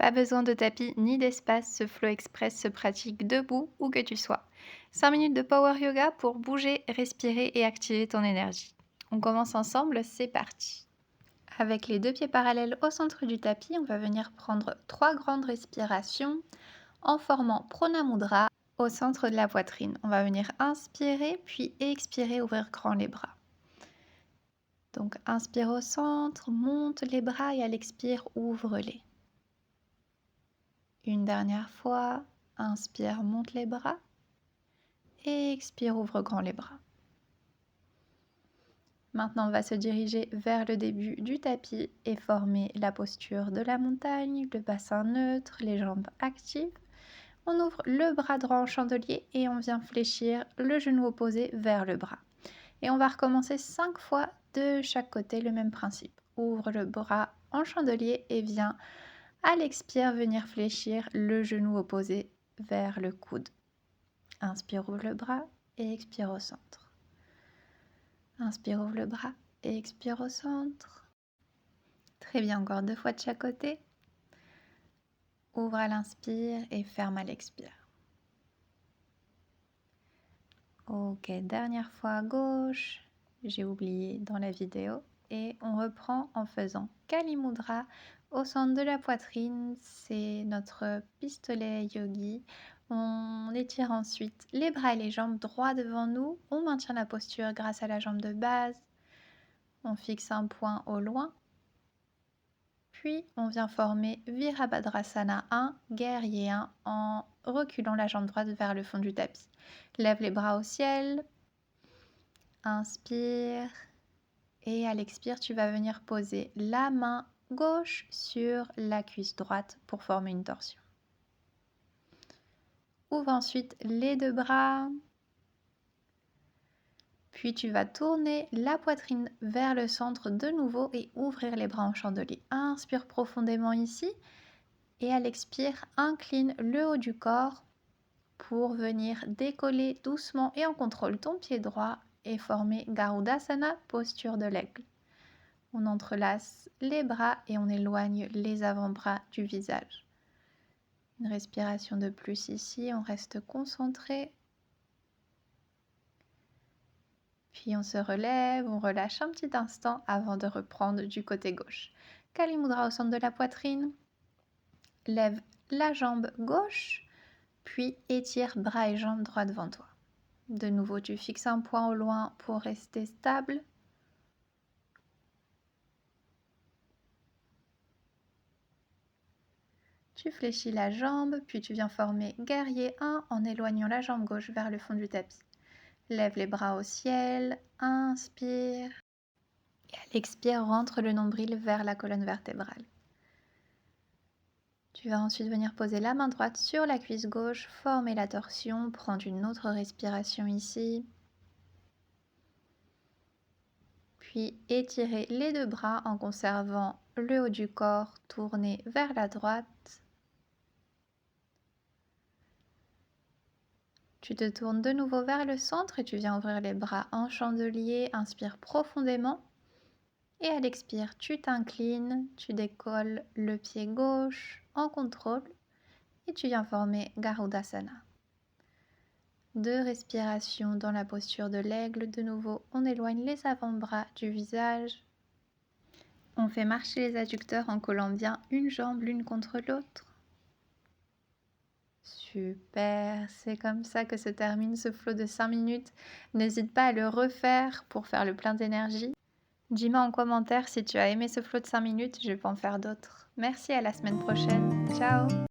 Pas besoin de tapis ni d'espace, ce Flow Express se pratique debout où que tu sois. 5 minutes de Power Yoga pour bouger, respirer et activer ton énergie. On commence ensemble, c'est parti. Avec les deux pieds parallèles au centre du tapis, on va venir prendre 3 grandes respirations en formant Prana Mudra au centre de la poitrine. On va venir inspirer puis expirer, ouvrir grand les bras. Donc inspire au centre, monte les bras et à l'expire, ouvre-les. Une dernière fois, inspire, monte les bras et expire, ouvre grand les bras. Maintenant, on va se diriger vers le début du tapis et former la posture de la montagne, le bassin neutre, les jambes actives. On ouvre le bras droit en chandelier et on vient fléchir le genou opposé vers le bras. Et on va recommencer 5 fois de chaque côté le même principe. Ouvre le bras en chandelier et viens à l'expire venir fléchir le genou opposé vers le coude. Inspire, ouvre le bras et expire au centre. Inspire, ouvre le bras et expire au centre. Très bien, encore 2 fois de chaque côté. Ouvre à l'inspire et ferme à l'expire. Ok, dernière fois à gauche. J'ai oublié dans la vidéo. Et on reprend en faisant Kali Mudra au centre de la poitrine. C'est notre pistolet yogi. On étire ensuite les bras et les jambes droits devant nous. On maintient la posture grâce à la jambe de base. On fixe un point au loin. Puis on vient former Virabhadrasana 1, guerrier 1, en reculant la jambe droite vers le fond du tapis. Lève les bras au ciel. Inspire. Et à l'expire, tu vas venir poser la main gauche sur la cuisse droite pour former une torsion. Ouvre ensuite les 2 bras. Puis tu vas tourner la poitrine vers le centre de nouveau et ouvrir les bras en chandelier. Inspire profondément ici. Et à l'expire, incline le haut du corps pour venir décoller doucement et en contrôle ton pied droit et former Garudasana, posture de l'aigle. On entrelace les bras et on éloigne les avant-bras du visage. Une respiration de plus ici, on reste concentré. Puis on se relève, on relâche un petit instant avant de reprendre du côté gauche. Kali Mudra au centre de la poitrine. Lève la jambe gauche, puis étire bras et jambes droits devant toi. De nouveau, tu fixes un point au loin pour rester stable. Tu fléchis la jambe, puis tu viens former guerrier 1 en éloignant la jambe gauche vers le fond du tapis. Lève les bras au ciel, inspire. Et à l'expire, rentre le nombril vers la colonne vertébrale. Tu vas ensuite venir poser la main droite sur la cuisse gauche, former la torsion, prendre une autre respiration ici. Puis étirer les 2 bras en conservant le haut du corps tourné vers la droite. Tu te tournes de nouveau vers le centre et tu viens ouvrir les bras en chandelier. Inspire profondément. Et à l'expire, tu t'inclines, tu décolles le pied gauche en contrôle et tu viens former Garudasana. 2 respirations dans la posture de l'aigle. De nouveau, on éloigne les avant-bras du visage. On fait marcher les adducteurs en collant bien une jambe l'une contre l'autre. Super, c'est comme ça que se termine ce flow de 5 minutes. N'hésite pas à le refaire pour faire le plein d'énergie. Dis-moi en commentaire si tu as aimé ce flow de 5 minutes, je peux en faire d'autres. Merci, à la semaine prochaine. Ciao!